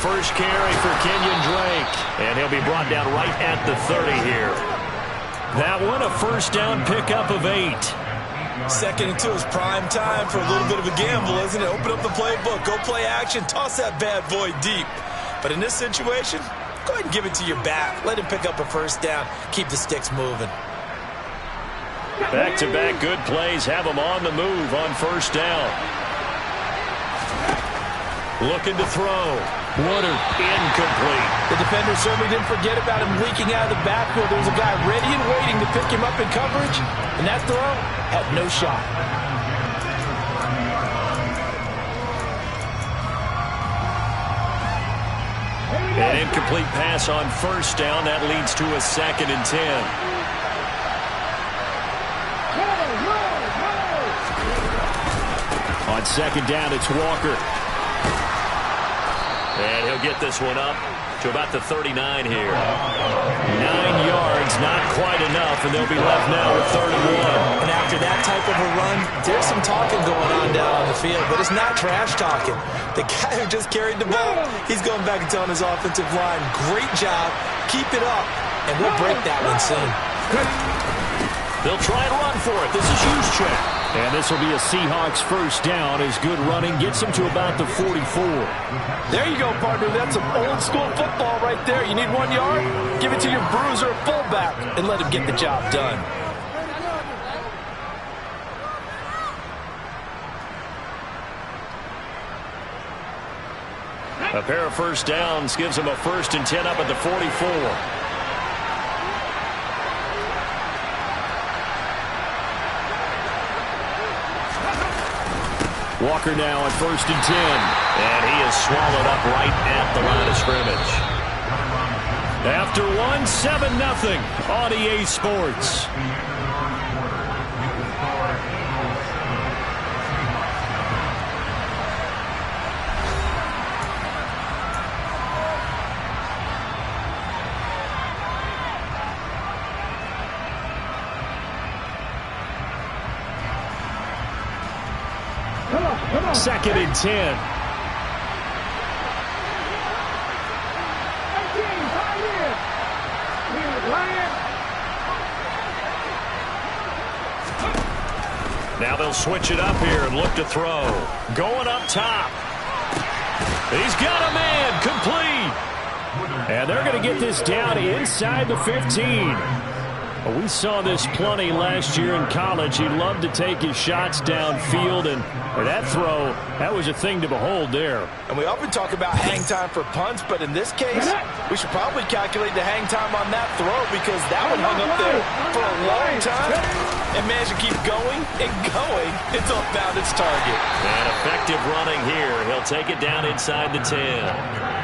first carry for Kenyon Drake. And he'll be brought down right at the 30 here. That one, a first down pickup of 8. Second and 2 is prime time for a little bit of a gamble, isn't it? Open up the playbook, go play action, toss that bad boy deep. But in this situation, go ahead and give it to your back. Let him pick up a first down. Keep the sticks moving. Back-to-back good plays have him on the move on first down. Looking to throw. Woodard incomplete. The defender certainly didn't forget about him leaking out of the backfield. There was a guy ready and waiting to pick him up in coverage, and that throw had no shot. An incomplete pass on first down. That leads to a 2nd and 10. On second down, it's Walker. And he'll get this one up to about the 39 here. 9 yards, not quite enough, and they'll be left now with 3rd and 1. And after that type of a run, there's some talking going on down on the field, but it's not trash talking. The guy who just carried the ball, he's going back and telling his offensive line, great job, keep it up, and we'll break that one soon. They'll try and run for it. This is Juszczyk. And this will be a Seahawks first down as good running gets him to about the 44. There you go, partner. That's some old school football right there. You need 1 yard? Give it to your bruiser fullback and let him get the job done. A pair of first downs gives him a 1st and 10 up at the 44. Walker now at 1st and 10. And he is swallowed up right at the line of scrimmage. After one, 7-0 on EA Sports. Second and 10. Now they'll switch it up here and look to throw. Going up top. He's got a man. Complete. And they're going to get this down inside the 15. We saw this plenty last year in college. He loved to take his shots downfield, and that throw, that was a thing to behold there. And we often talk about hang time for punts, but in this case, we should probably calculate the hang time on that throw because that one hung up there for a long time and managed to keep going and going until it found its target. And effective running here. He'll take it down inside the 10.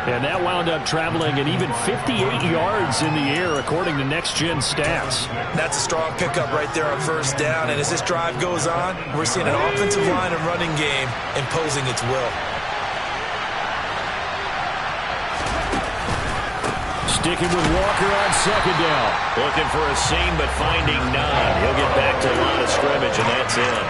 And that wound up traveling an even 58 yards in the air, according to Next Gen Stats. That's a strong pickup right there on first down. And as this drive goes on, we're seeing an offensive line and running game imposing its will. Sticking with Walker on second down. Looking for a seam, but finding none. He'll get back to the line of scrimmage, and that's in.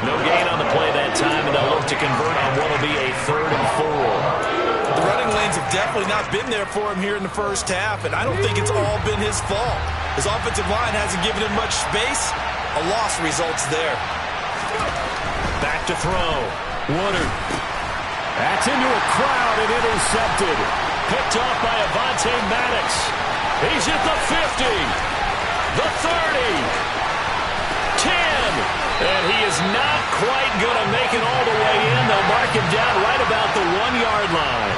No gain on the play that time, and they'll look to convert on what will be a 3rd and 4. The running lanes have definitely not been there for him here in the first half, and I don't think it's all been his fault. His offensive line hasn't given him much space. A loss results there. Back to throw. Woodard. That's into a crowd and intercepted. Picked off by Avonte Maddox. He's at the 50. The 30. 10. And he is not quite going to make it all the way in. They'll mark him down right about the 1-yard line.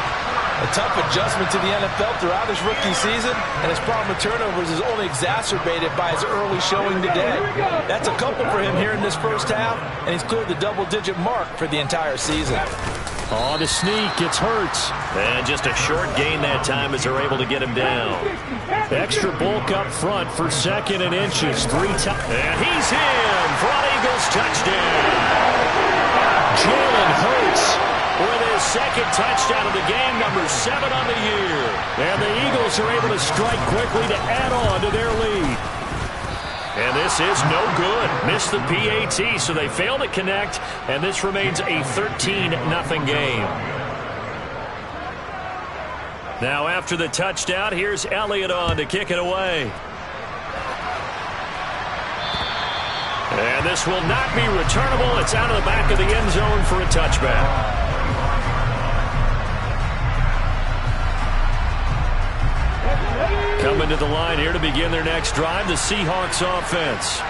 A tough adjustment to the NFL throughout his rookie season, and his problem with turnovers is only exacerbated by his early showing today. That's a couple for him here in this first half, and he's cleared the double-digit mark for the entire season. On the sneak, it's Hurts. And just a short gain that time as they're able to get him down. Extra bulk up front for 2nd and inches. 3 times. And he's in for an Eagles touchdown. Jalen Hurts with his 2nd touchdown of the game, number 7 on the year. And the Eagles are able to strike quickly to add on to their lead. And this is no good. Missed the PAT, so they fail to connect, and this remains a 13-0 game. Now after the touchdown, here's Elliott on to kick it away. And this will not be returnable. It's out of the back of the end zone for a touchback. Coming to the line here to begin their next drive, the Seahawks offense.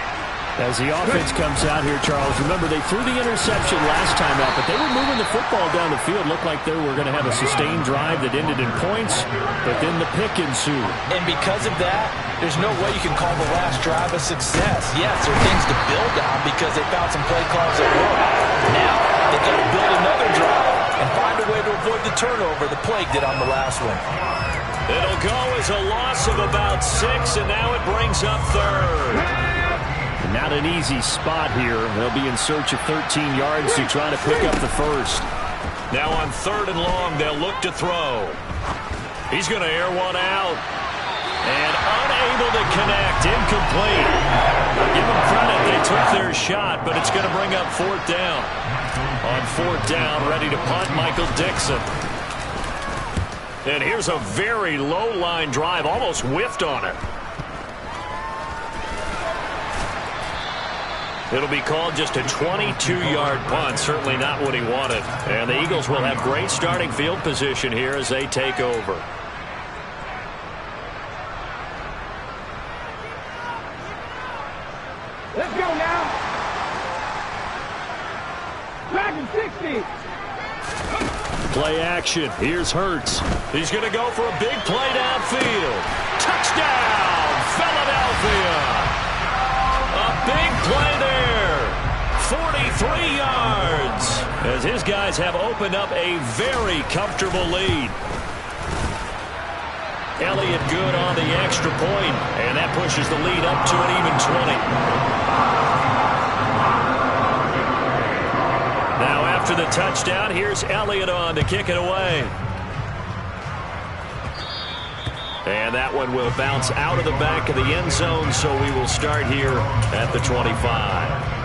As the offense comes out here, Charles, remember they threw the interception last time out, but they were moving the football down the field. Looked like they were going to have a sustained drive that ended in points, but then the pick ensued. And because of that, there's no way you can call the last drive a success. Yes, there are things to build on because they found some play calls that work. Now, they've got to build another drive and find a way to avoid the turnover the Plague did on the last one. It'll go as a loss of about 6, and now it brings up third. Not an easy spot here. They'll be in search of 13 yards to try to pick up the first. Now on 3rd and long, they'll look to throw. He's going to air one out. And unable to connect. Incomplete. Give them credit. They took their shot, but it's going to bring up 4th down. On 4th down, ready to punt, Michael Dixon. And here's a very low-line drive. Almost whiffed on it. It'll be called just a 22-yard punt. Certainly not what he wanted. And the Eagles will have great starting field position here as they take over. Let's go now. Dragon 60. Play action. Here's Hurts. He's going to go for a big play downfield. Touchdown, Philadelphia. A big play there. 43 yards. As his guys have opened up a very comfortable lead. Elliott good on the extra point, and that pushes the lead up to an even 20. Now after the touchdown, here's Elliott on to kick it away. And that one will bounce out of the back of the end zone, so we will start here at the 25.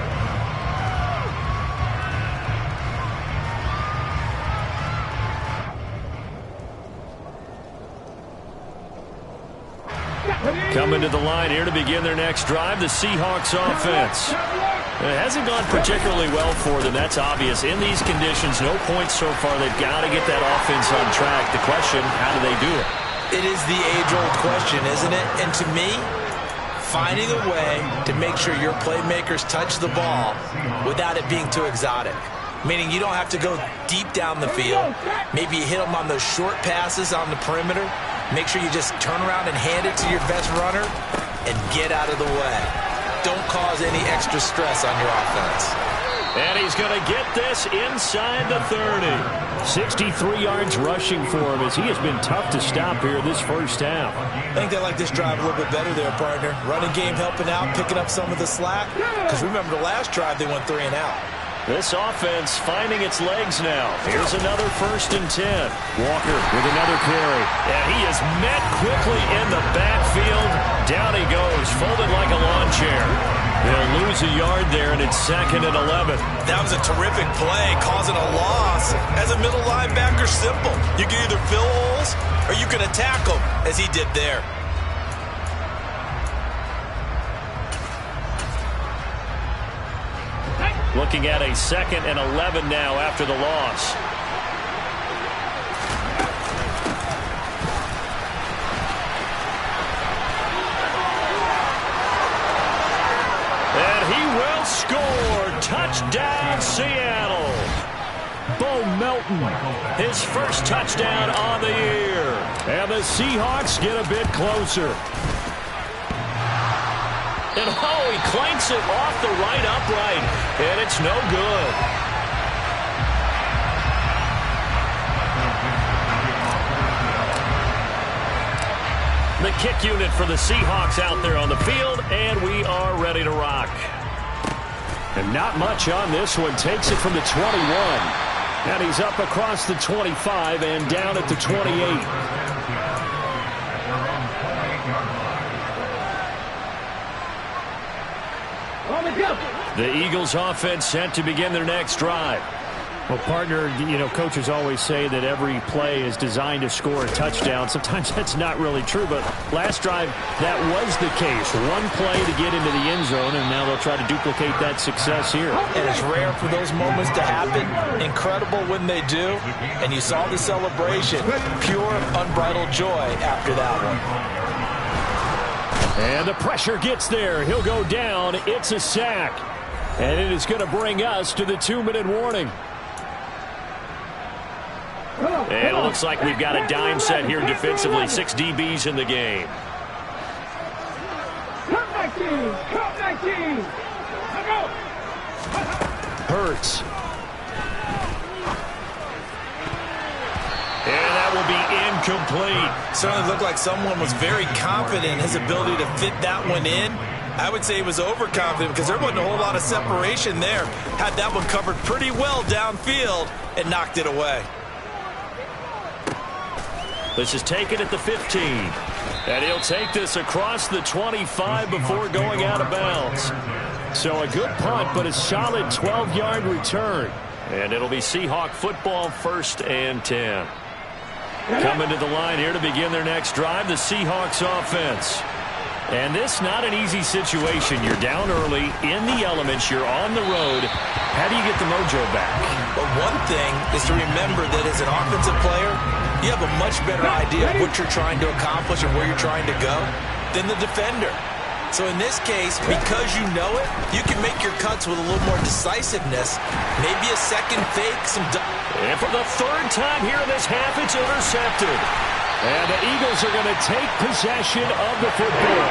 Coming to the line here to begin their next drive, the Seahawks offense. It hasn't gone particularly well for them. That's obvious. In these conditions, no points so far. They've got to get that offense on track. The question, how do they do it? It is the age-old question, isn't it? And to me, finding a way to make sure your playmakers touch the ball without it being too exotic. Meaning you don't have to go deep down the field. Maybe you hit them on those short passes on the perimeter. Make sure you just turn around and hand it to your best runner and get out of the way. Don't cause any extra stress on your offense. And he's going to get this inside the 30. 63 yards rushing for him as he has been tough to stop here this first half. I think they like this drive a little bit better there, partner. Running game helping out, picking up some of the slack. Because remember the last drive they went 3 and out. This offense finding its legs now. Here's another 1st and 10. Walker with another carry. And he is met quickly in the backfield. Down he goes, folded like a lawn chair. They'll lose a yard there, and it's 2nd and 11. That was a terrific play, causing a loss. As a middle linebacker, simple. You can either fill holes or you can attack them, as he did there. Looking at a 2nd and 11 now after the loss. And he will score. Touchdown, Seattle. Bo Melton, his first touchdown on the year. And the Seahawks get a bit closer. And oh, he clanks it off the right upright, and it's no good. The kick unit for the Seahawks out there on the field, and we are ready to rock. And not much on this one. Takes it from the 21. And he's up across the 25 and down at the 28. The Eagles offense set to begin their next drive. Well, partner, coaches always say that every play is designed to score a touchdown. Sometimes that's not really true, but last drive, that was the case. One play to get into the end zone, and now they'll try to duplicate that success here. And it's rare for those moments to happen. Incredible when they do. And you saw the celebration. Pure, unbridled joy after that one. And the pressure gets there. He'll go down. It's a sack. And it is going to bring us to the 2-minute warning. And it looks like we've got a dime set here defensively. 6 DBs in the game. Hurts. And that will be incomplete. Certainly looked like someone was very confident in his ability to fit that one in. I would say he was overconfident because there wasn't a whole lot of separation there. Had that one covered pretty well downfield and knocked it away. This is taken at the 15. And he'll take this across the 25 before going out of bounds. So a good punt, but a solid 12-yard return. And it'll be Seahawk football, 1st and 10. Coming to the line here to begin their next drive, the Seahawks offense. And this not an easy situation. You're down early, in the elements, you're on the road. How do you get the mojo back? But one thing is to remember that as an offensive player, you have a much better idea of what you're trying to accomplish and where you're trying to go than the defender. So in this case, because you know it, you can make your cuts with a little more decisiveness. Maybe a second fake, and for the 3rd time here in this half, it's intercepted. And the Eagles are going to take possession of the football.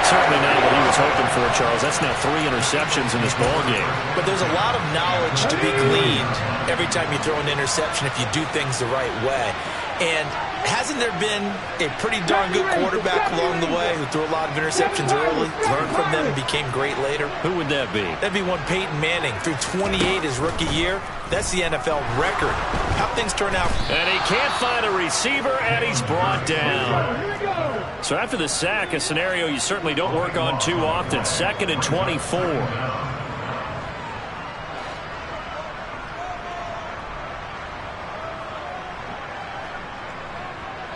Certainly not what he was hoping for, Charles. That's now 3 interceptions in this ball game. But there's a lot of knowledge to be gleaned every time you throw an interception if you do things the right way. And hasn't there been a pretty darn good quarterback along the way who threw a lot of interceptions early, learned from them, and became great later? Who would that be? That'd be one Peyton Manning. Threw 28 his rookie year. That's the NFL record. How things turn out. And he can't find a receiver, and he's brought down. So after the sack, a scenario you certainly don't work on too often. 2nd and 24.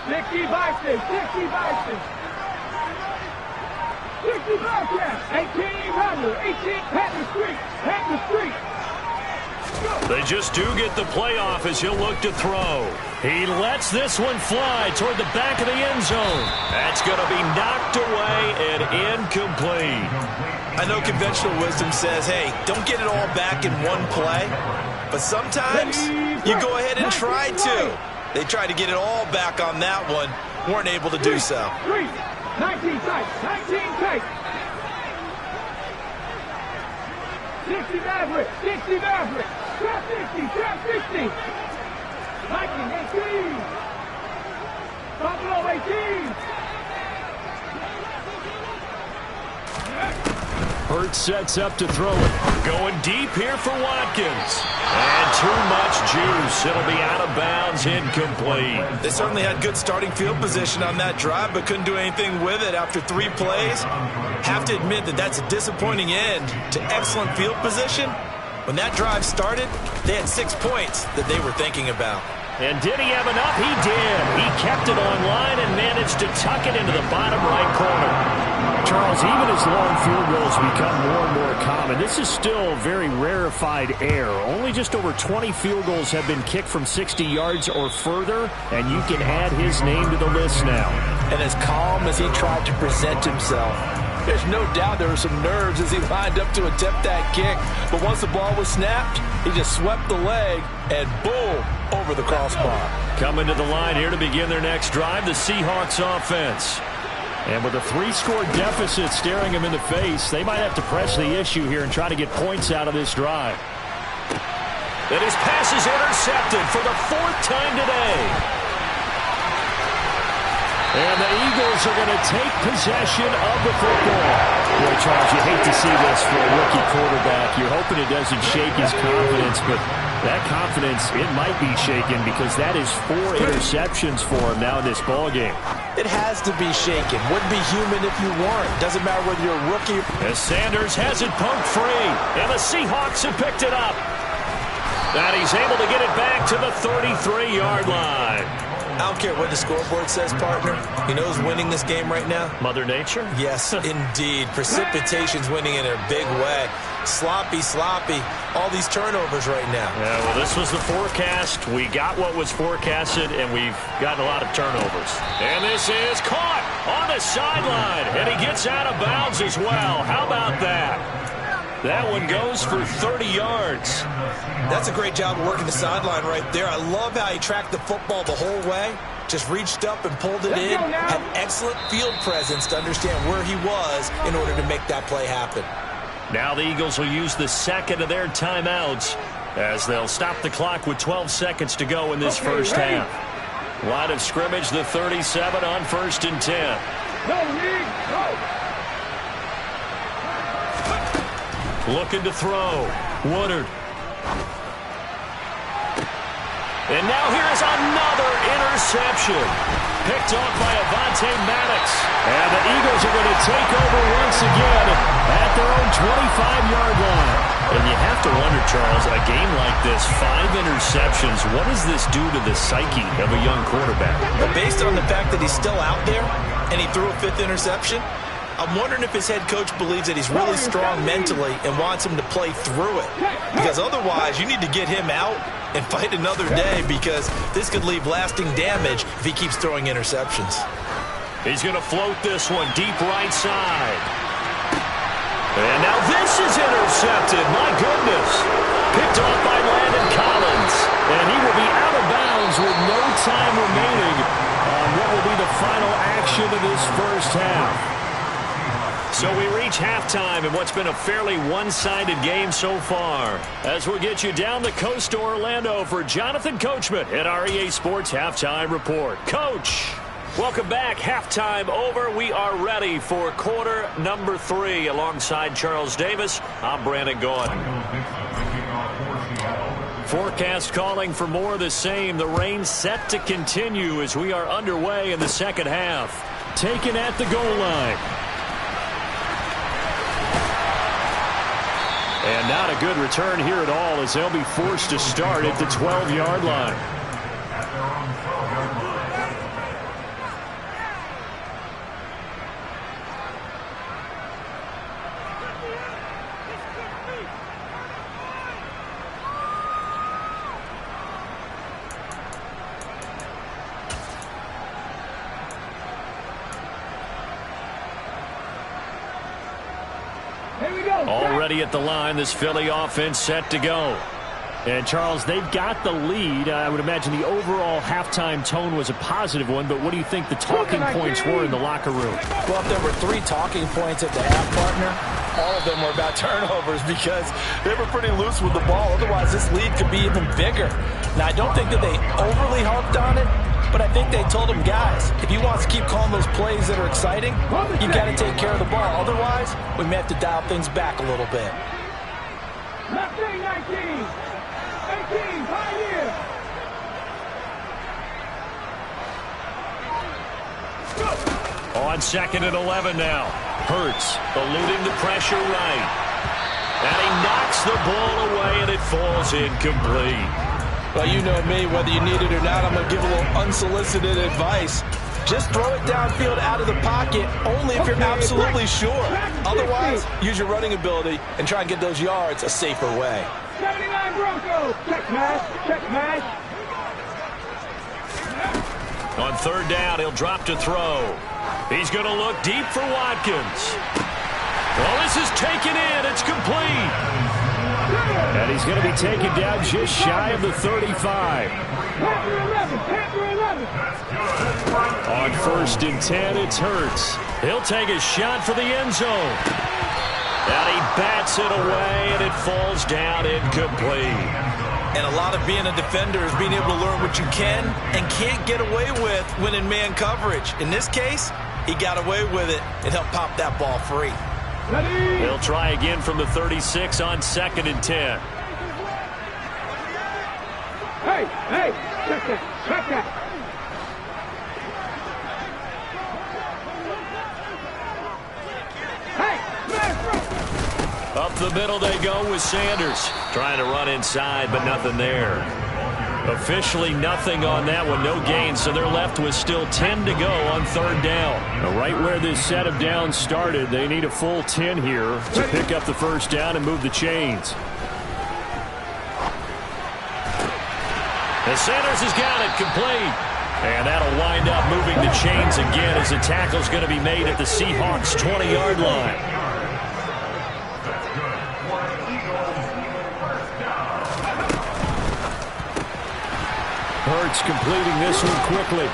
60 Bison, 60 Bison. 60 Bobcats, 18 Rattler, 18 Patton Street, Patton Street. They just do get the playoff as he'll look to throw. He lets this one fly toward the back of the end zone. That's going to be knocked away and incomplete. I know conventional wisdom says, hey, don't get it all back in one play. But sometimes you go ahead and try to. They tried to get it all back on that one. Weren't able to do so. 19 tight, 19 tight. 60 Maverick, 60 Maverick. Trap 60, trap 60. Viking 18. Buffalo 18. Hurts sets up to throw it. Going deep here for Watkins. And too much juice. It'll be out of bounds, incomplete. They certainly had good starting field position on that drive, but couldn't do anything with it after 3 plays. Have to admit that that's a disappointing end to excellent field position. When that drive started, they had 6 points that they were thinking about. And did he have enough? He did. He kept it on line and managed to tuck it into the bottom right corner. Charles, even as long field goals become more and more common, this is still very rarefied air. Only just over 20 field goals have been kicked from 60 yards or further, and you can add his name to the list now. And as calm as he tried to present himself, there's no doubt there were some nerves as he lined up to attempt that kick. But once the ball was snapped, he just swept the leg and boom, over the crossbar. Coming to the line here to begin their next drive, the Seahawks offense. And with a 3-score deficit staring him in the face, they might have to press the issue here and try to get points out of this drive. And his pass is intercepted for the 4th time today. And the Eagles are going to take possession of the football. Boy, Charles, you hate to see this for a rookie quarterback. You're hoping it doesn't shake his confidence, but that confidence, it might be shaken because that is 4 interceptions for him now in this ballgame. It has to be shaken. Wouldn't be human if you weren't. Doesn't matter whether you're a rookie. As Sanders has it poked free, and the Seahawks have picked it up. And he's able to get it back to the 33-yard line. I don't care what the scoreboard says, partner. You know who's winning this game right now? Mother Nature? Yes, indeed. Precipitation's winning in a big way. Sloppy, all these turnovers right now. Yeah, well, this was the forecast. We got what was forecasted, and we've gotten a lot of turnovers. And this is caught on the sideline, and he gets out of bounds as well. How about that? That one goes for 30 yards. That's a great job of working the sideline right there. I love how he tracked the football the whole way. Just reached up and pulled it in. Had excellent field presence to understand where he was in order to make that play happen. Now the Eagles will use the second of their timeouts as they'll stop the clock with 12 seconds to go in this first half. Line of scrimmage, the 37 on 1st and 10. Looking to throw. Woodard. And now here's another interception. Picked off by Avonte Maddox. And the Eagles are going to take over once again at their own 25-yard line. And you have to wonder, Charles, a game like this, 5 interceptions, what does this do to the psyche of a young quarterback? Well, based on the fact that he's still out there and he threw a 5th interception, I'm wondering if his head coach believes that he's really strong mentally and wants him to play through it. Because otherwise, you need to get him out and fight another day, because this could leave lasting damage if he keeps throwing interceptions. He's going to float this one deep right side. And now this is intercepted. My goodness. Picked off by Landon Collins. And he will be out of bounds with no time remaining on what will be the final action of this first half. So we reach halftime in what's been a fairly one-sided game so far. As we'll get you down the coast to Orlando for Jonathan Coachman at our EA Sports Halftime Report. Coach, welcome back. Halftime over. We are ready for quarter number 3. Alongside Charles Davis, I'm Brandon Gaudin. Forecast calling for more of the same. The rain set to continue as we are underway in the second half. Taken at the goal line. And not a good return here at all, as they'll be forced to start at the 12-yard line. Already at the line, this Philly offense set to go. And, Charles, they've got the lead. I would imagine the overall halftime tone was a positive one, but what do you think the talking points were in the locker room? Well, if there were 3 talking points at the half, partner, all of them were about turnovers, because they were pretty loose with the ball. Otherwise, this lead could be even bigger. Now, I don't think that they overly harped on it, but I think they told him, guys, if he wants to keep calling those plays that are exciting, you've got to take care of the ball. Otherwise, we may have to dial things back a little bit. 19, 18, Pioneer. On 2nd and 11 now. Hurts eluding the pressure right. And he knocks the ball away, and it falls incomplete. Well, you know me, whether you need it or not, I'm going to give a little unsolicited advice. Just throw it downfield out of the pocket, only if you're absolutely sure. Otherwise, use your running ability and try and get those yards a safer way. 79 Broncos. Check mash, check mash. On 3rd down, he'll drop to throw. He's going to look deep for Watkins. Well, this is taken in. It's complete. And he's going to be taken down just shy of the 35. On 1st and 10, it's Hurts. He'll take a shot for the end zone. And he bats it away, and it falls down incomplete. And a lot of being a defender is being able to learn what you can and can't get away with when in man coverage. In this case, he got away with it and helped pop that ball free. They'll try again from the 36 on 2nd and 10. Hey, check that. Up Up the middle they go with Sanders. Trying to run inside, but nothing there. Officially nothing on that one, no gain, so they're left with still 10 to go on third down. Now, right where this set of downs started, they need a full 10 here to pick up the first down and move the chains. And Sanders has got it complete. And that'll wind up moving the chains again as the tackle's going to be made at the Seahawks' 20-yard line. Hurts completing this one quickly.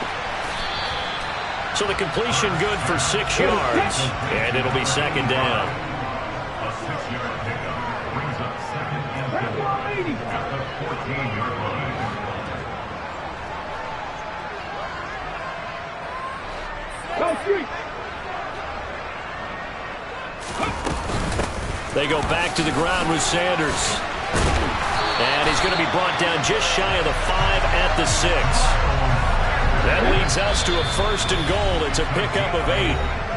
So the completion good for 6 yards, and it'll be second down. A 6-yard pickup brings up second and 10 at the 14-yard line. They go back to the ground with Sanders. And he's going to be brought down just shy of the 5 at the 6. That leads us to a first and goal. It's a pickup of 8.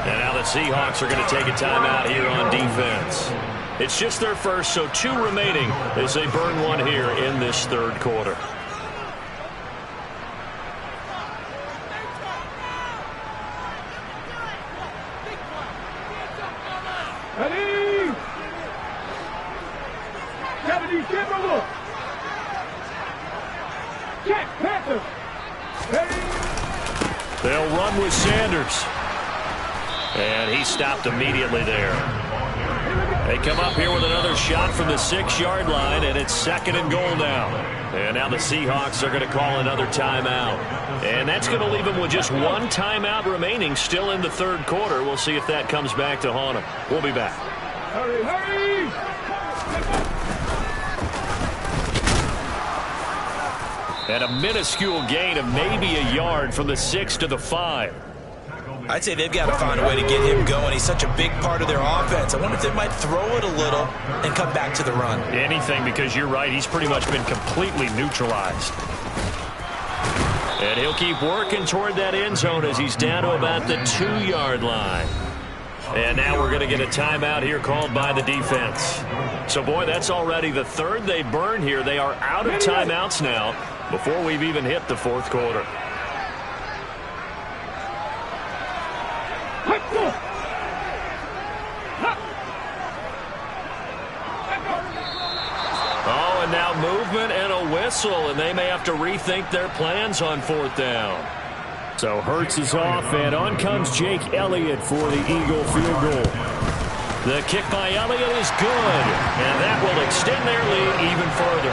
And now the Seahawks are going to take a timeout here on defense. It's just their first, so 2 remaining as they burn one here in this third quarter. They'll run with Sanders. And he stopped immediately there. They come up here with another shot from the 6-yard line, and it's second and goal now. And now the Seahawks are going to call another timeout. And that's going to leave them with just 1 timeout remaining still in the third quarter. We'll see if that comes back to haunt them. We'll be back. Hurry, hurry! And a minuscule gain of maybe a yard from the 6 to the 5. I'd say they've got to find a way to get him going. He's such a big part of their offense. I wonder if they might throw it a little and come back to the run. Anything, because you're right. He's pretty much been completely neutralized. And he'll keep working toward that end zone as he's down to about the 2-yard line. And now we're going to get a timeout here called by the defense. So, boy, that's already the third they burn here. They are out of timeouts now before we've even hit the fourth quarter. Oh, and now movement and a whistle, and they may have to rethink their plans on fourth down. So Hurts is off, and on comes Jake Elliott for the Eagle field goal. The kick by Elliott is good, and that will extend their lead even further.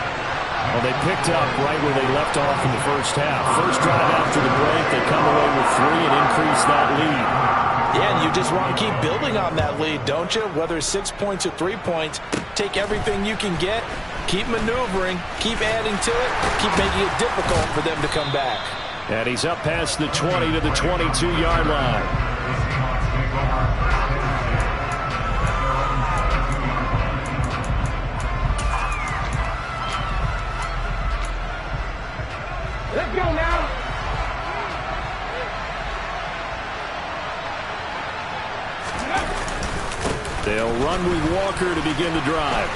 Well, they picked up right where they left off in the first half. First drive after the break, they come away with 3 and increase that lead. Yeah, and you just want to keep building on that lead, don't you? Whether it's 6 points or 3 points, take everything you can get, keep maneuvering, keep adding to it, keep making it difficult for them to come back. And he's up past the 20 to the 22-yard line. Let's go now. They'll run with Walker to begin the drive.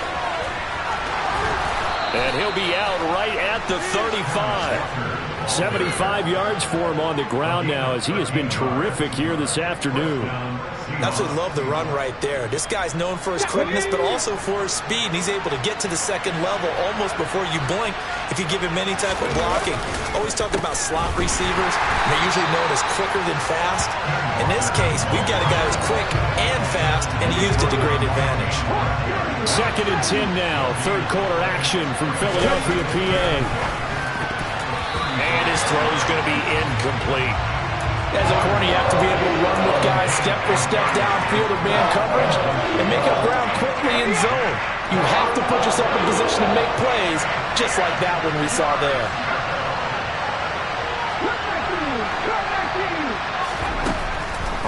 And he'll be out right at the 35. 75 yards for him on the ground now as he has been terrific here this afternoon. Absolutely love the run right there. This guy's known for his quickness, but also for his speed. And he's able to get to the second level almost before you blink if you give him any type of blocking. Always talk about slot receivers. They're usually known as quicker than fast. In this case, we've got a guy who's quick and fast, and he used it to great advantage. Second and 10 now. Third quarter action from Philadelphia, PA. And his throw is going to be incomplete. As a corner, you have to be able to run with guys step for step downfield of man coverage and make up ground quickly in zone. You have to put yourself in position to make plays, just like that one we saw there.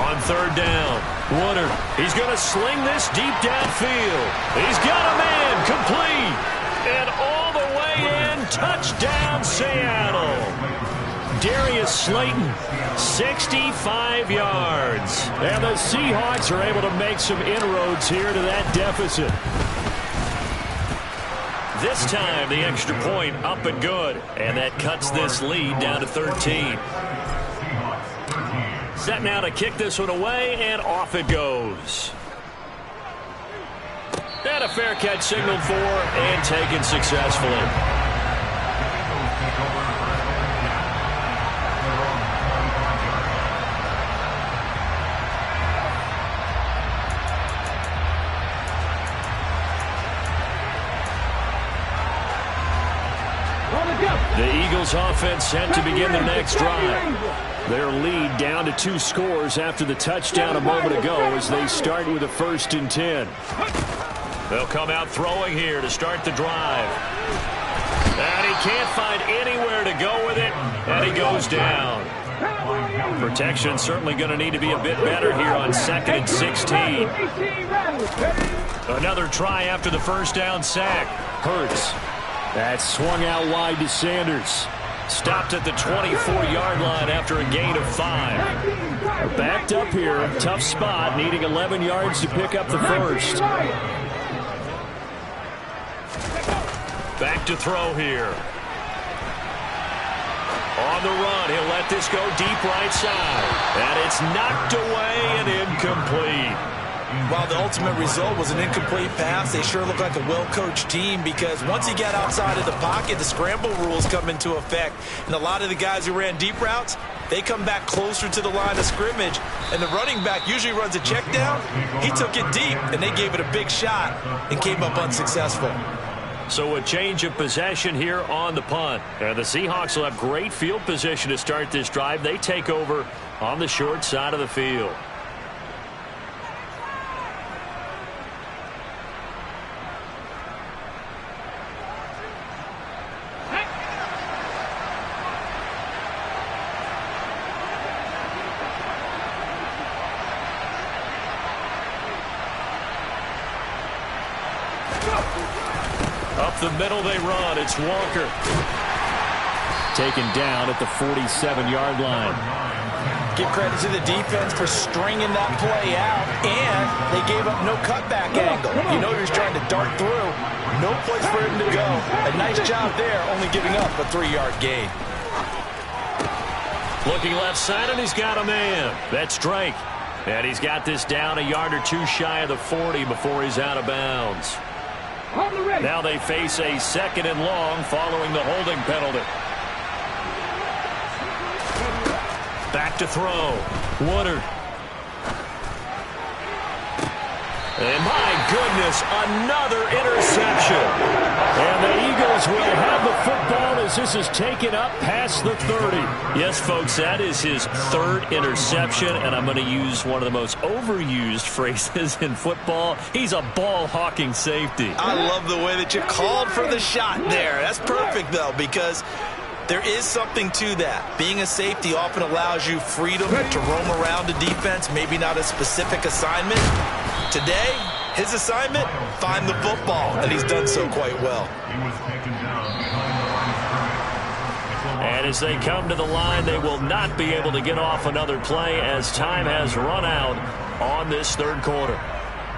On third down, Woodard. He's going to sling this deep downfield. He's got a man complete. And all the way in, touchdown Seattle. Darius Slayton, 65 yards. And the Seahawks are able to make some inroads here to that deficit. This time, the extra point up and good. And that cuts this lead down to 13. Set now to kick this one away, and off it goes. And a fair catch signaled for and taken successfully. The Eagles offense set to begin their next drive. Their lead down to 2 scores after the touchdown a moment ago as they start with a 1st and 10. They'll come out throwing here to start the drive. And he can't find anywhere to go with it, and he goes down. Protection certainly going to need to be a bit better here on 2nd and 16. Another try after the first down sack. Hurts. That swung out wide to Sanders. Stopped at the 24-yard line after a gain of 5. Backed up here. Tough spot, needing 11 yards to pick up the first. Back to throw here. On the run, he'll let this go deep right side. And it's knocked away and incomplete. While the ultimate result was an incomplete pass, they sure look like a well-coached team because once you get outside of the pocket, the scramble rules come into effect. And a lot of the guys who ran deep routes, they come back closer to the line of scrimmage. And the running back usually runs a check down. He took it deep, and they gave it a big shot and came up unsuccessful. So a change of possession here on the punt. And the Seahawks will have great field position to start this drive. They take over on the short side of the field. Up the middle they run. It's Walker. Taken down at the 47-yard line. Give credit to the defense for stringing that play out, and they gave up no cutback angle. You know he was trying to dart through. No place for him to go. A nice job there, only giving up a 3-yard gain. Looking left side, and he's got a man. That's Drake. And he's got this down a yard or 2 shy of the 40 before he's out of bounds. Now they face a 2nd and long following the holding penalty. Back to throw. Woodard. And my goodness, another interception. And the Eagles will have the football as this is taken up past the 30. Yes, folks, that is his 3rd interception, and I'm going to use one of the most overused phrases in football. He's a ball-hawking safety. I love the way that you called for the shot there. That's perfect, though, because there is something to that. Being a safety often allows you freedom to roam around the defense, maybe not a specific assignment. Today, his assignment, find the football, and he's done so quite well. And as they come to the line, they will not be able to get off another play as time has run out on this 3rd quarter.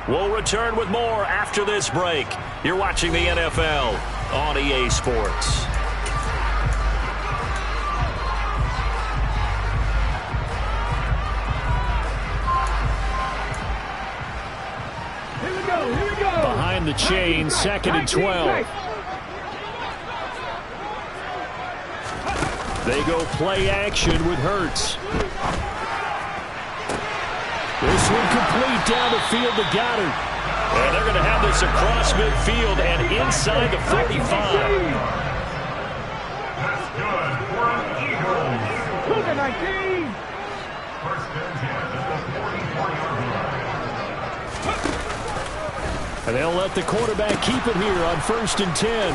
We'll return with more after this break. You're watching the NFL on EA Sports. Behind the chain, 2nd and 12. They go play action with Hurts. This one complete down the field to Goddard. And they're going to have this across midfield and inside the 45. That's good for the Eagles. 19. First and 10 at the 44-yard line. And they'll let the quarterback keep it here on 1st and 10.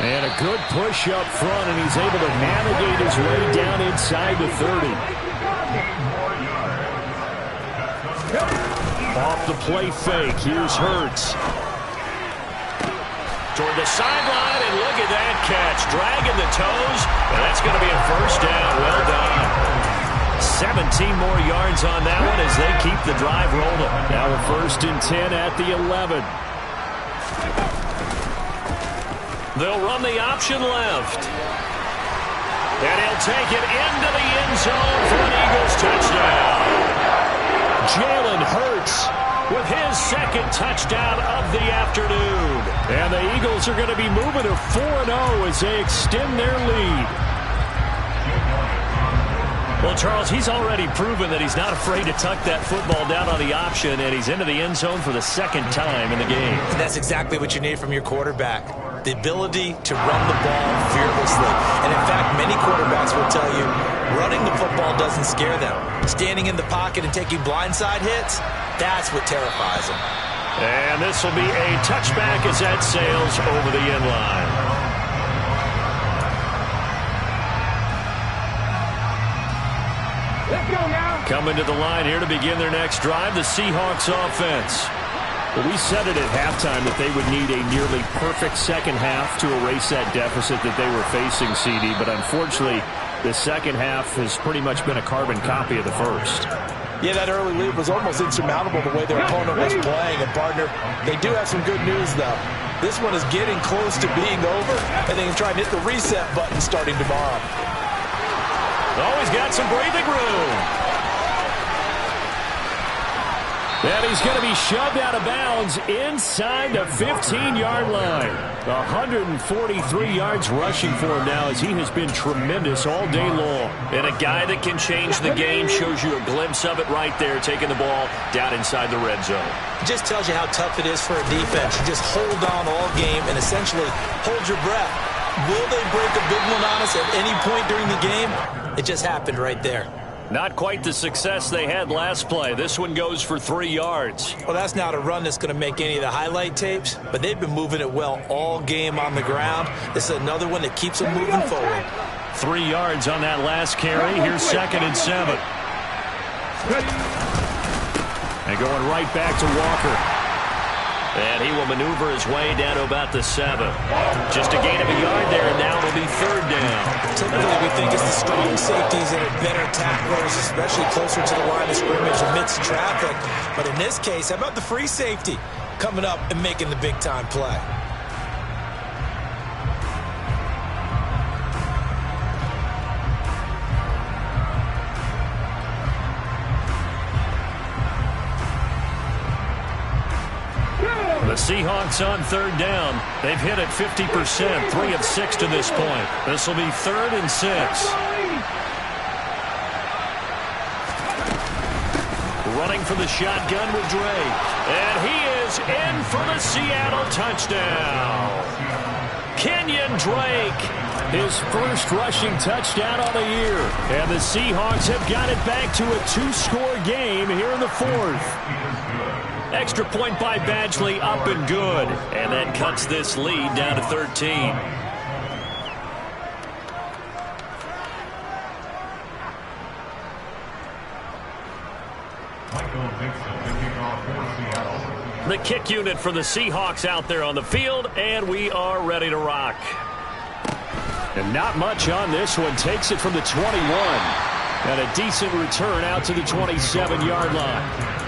And a good push up front, and he's able to navigate his way down inside the 30. Off the play fake, here's Hurts. Toward the sideline, and look at that catch. Dragging the toes, and that's going to be a 1st down. Well done. 17 more yards on that one as they keep the drive rolling. Now a 1st and 10 at the 11. They'll run the option left. And he'll take it into the end zone for an Eagles touchdown. Jalen Hurts with his second touchdown of the afternoon. And the Eagles are going to be moving to 4-0 as they extend their lead. Well, Charles, he's already proven that he's not afraid to tuck that football down on the option, and he's into the end zone for the second time in the game. And that's exactly what you need from your quarterback. The ability to run the ball fearlessly. And in fact, many quarterbacks will tell you running the football doesn't scare them. Standing in the pocket and taking blindside hits, that's what terrifies them. And this will be a touchback as that sails over the end line. Let's go now. Coming to the line here to begin their next drive, the Seahawks offense. Well, we said it at halftime that they would need a nearly perfect second half to erase that deficit that they were facing, CD. But unfortunately, the second half has pretty much been a carbon copy of the first. Yeah, that early lead was almost insurmountable the way their opponent was playing. And, partner, they do have some good news, though. This one is getting close to being over, and they can try and hit the reset button starting tomorrow. Oh, he's got some breathing room. And he's going to be shoved out of bounds inside the 15-yard line. 143 yards rushing for him now as he has been tremendous all day long. And a guy that can change the game shows you a glimpse of it right there, taking the ball down inside the red zone. It just tells you how tough it is for a defense. You just hold on all game and essentially hold your breath. Will they break a big one on us at any point during the game? It just happened right there. Not quite the success they had last play. This one goes for 3 yards. Well, that's not a run that's going to make any of the highlight tapes, but they've been moving it well all game on the ground. This is another one that keeps them moving forward. 3 yards on that last carry. Here's 2nd and 7. And going right back to Walker. And he will maneuver his way down to about the 7. Just a gain of a yard there, and now it'll be 3rd down. Typically, we think it's the strong safeties that are better tacklers, especially closer to the line of scrimmage amidst traffic. But in this case, how about the free safety coming up and making the big-time play? The Seahawks on 3rd down. They've hit it 50%, 3 of 6 to this point. This will be 3rd and 6. Running for the shotgun with Drake. And he is in for the Seattle touchdown. Kenyon Drake, his first rushing touchdown on the year. And the Seahawks have got it back to a 2-score game here in the 4th. Extra point by Badgley, up and good. And that cuts this lead down to 13. The kick unit for the Seahawks out there on the field, and we are ready to rock. And not much on this one. Takes it from the 21. And a decent return out to the 27-yard line.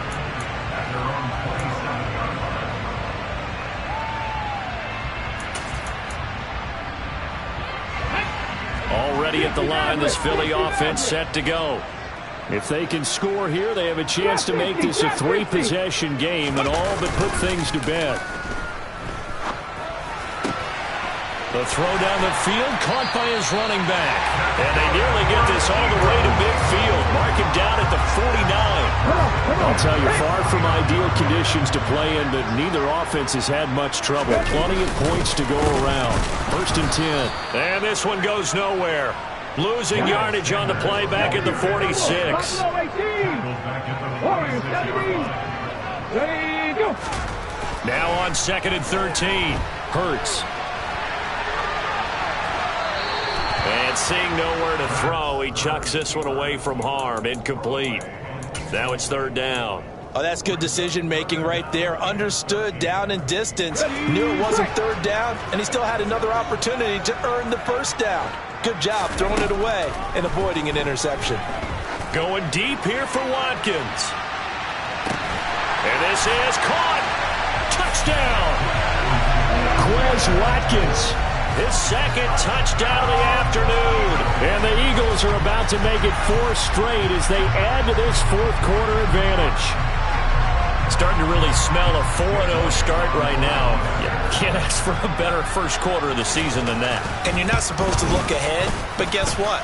Already at the line, this Philly offense set to go. If they can score here, they have a chance to make this a 3-possession game and all but put things to bed. The throw down the field, caught by his running back. And they nearly get this all the way to midfield. Mark him down at the 49. I'll tell you, far from ideal conditions to play in, but neither offense has had much trouble. Plenty of points to go around. 1st and 10. And this one goes nowhere. Losing yardage on the play back at the 46. Now on 2nd and 13. Hurts. And seeing nowhere to throw, he chucks this one away from harm. Incomplete. Now it's 3rd down. Oh, that's good decision-making right there. Understood down and distance. Knew it wasn't 3rd down, and he still had another opportunity to earn the 1st down. Good job throwing it away and avoiding an interception. Going deep here for Watkins. And this is caught. Touchdown. Quez Watkins his second touchdown of the afternoon. And the Eagles are about to make it 4 straight as they add to this fourth quarter advantage. Starting to really smell a 4-0 start right now. You can't ask for a better first quarter of the season than that. And you're not supposed to look ahead, but guess what?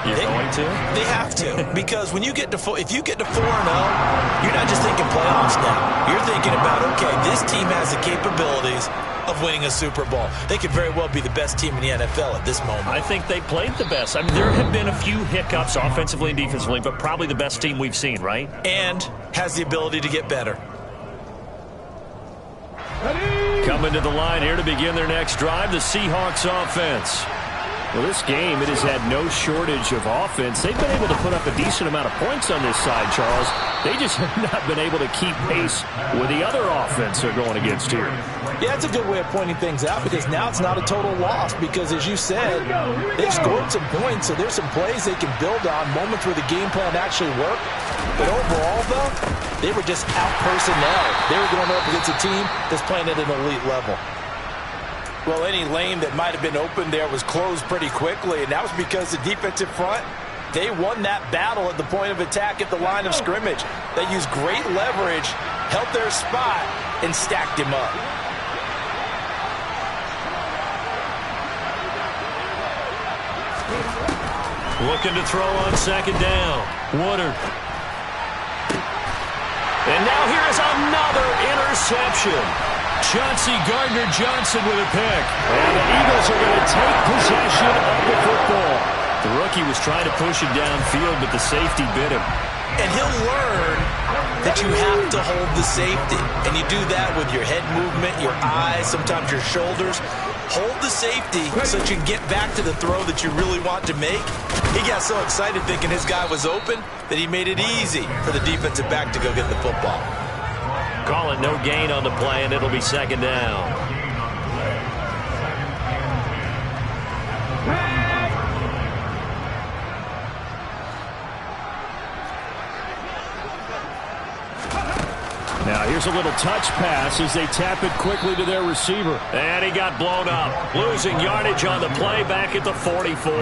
You're going to? They have to, because when you get to if you get to 4-0, you're not just thinking playoffs now. You're thinking about, okay, this team has the capabilities of winning a Super Bowl. They could very well be the best team in the NFL at this moment. I think they played the best. I mean, there have been a few hiccups offensively and defensively, but probably the best team we've seen, right? And has the ability to get better. Coming to the line here to begin their next drive, the Seahawks offense. Well, this game, it has had no shortage of offense. They've been able to put up a decent amount of points on this side, Charles. They just have not been able to keep pace with the other offense they're going against here. Yeah, it's a good way of pointing things out because now it's not a total loss because, as you said, they've scored some points, so there's some plays they can build on, moments where the game plan actually worked. But overall, though, they were just out-personnel. They were going up against a team that's playing at an elite level. Well, any lane that might have been open there was closed pretty quickly, and that was because the defensive front, they won that battle at the point of attack at the line of scrimmage. They used great leverage, held their spot, and stacked him up. Looking to throw on second down. Woodard. And now here is another interception. Chauncey Gardner-Johnson with a pick. And the Eagles are going to take possession of the football. The rookie was trying to push it downfield, but the safety bit him. And he'll learn that you have to hold the safety. And you do that with your head movement, your eyes, sometimes your shoulders. Hold the safety so that you can get back to the throw that you really want to make. He got so excited thinking his guy was open that he made it easy for the defensive back to go get the football. Call it no gain on the play, and it'll be second down. Now here's a little touch pass as they tap it quickly to their receiver. And he got blown up. Losing yardage on the play back at the 44.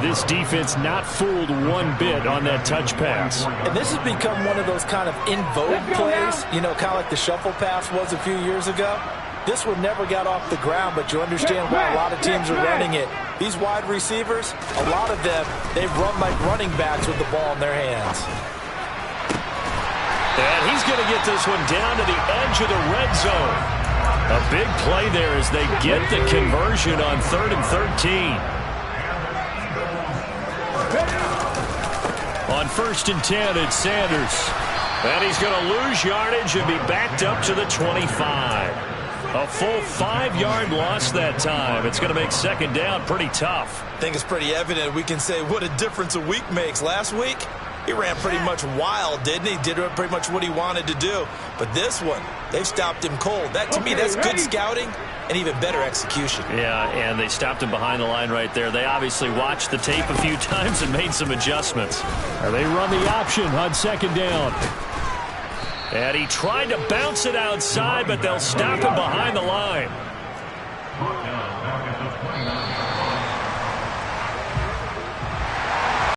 This defense not fooled one bit on that touch pass. And this has become one of those kind of in vogue plays, you know, kind of like the shuffle pass was a few years ago. This one never got off the ground, but you understand why a lot of teams are running it. These wide receivers, a lot of them, they've run like running backs with the ball in their hands. And he's going to get this one down to the edge of the red zone. A big play there as they get the conversion on 3rd and 13. On 1st and 10, it's Sanders. And he's going to lose yardage and be backed up to the 25. A full 5-yard loss that time. It's going to make second down pretty tough. I think it's pretty evident. We can say what a difference a week makes. Last week, he ran pretty much wild, didn't he? Did pretty much what he wanted to do. But this one, they've stopped him cold. That, to me, that's good scouting and even better execution. Yeah, and they stopped him behind the line right there. They obviously watched the tape a few times and made some adjustments. They run the option on second down. And he tried to bounce it outside, but they'll stop him behind the line.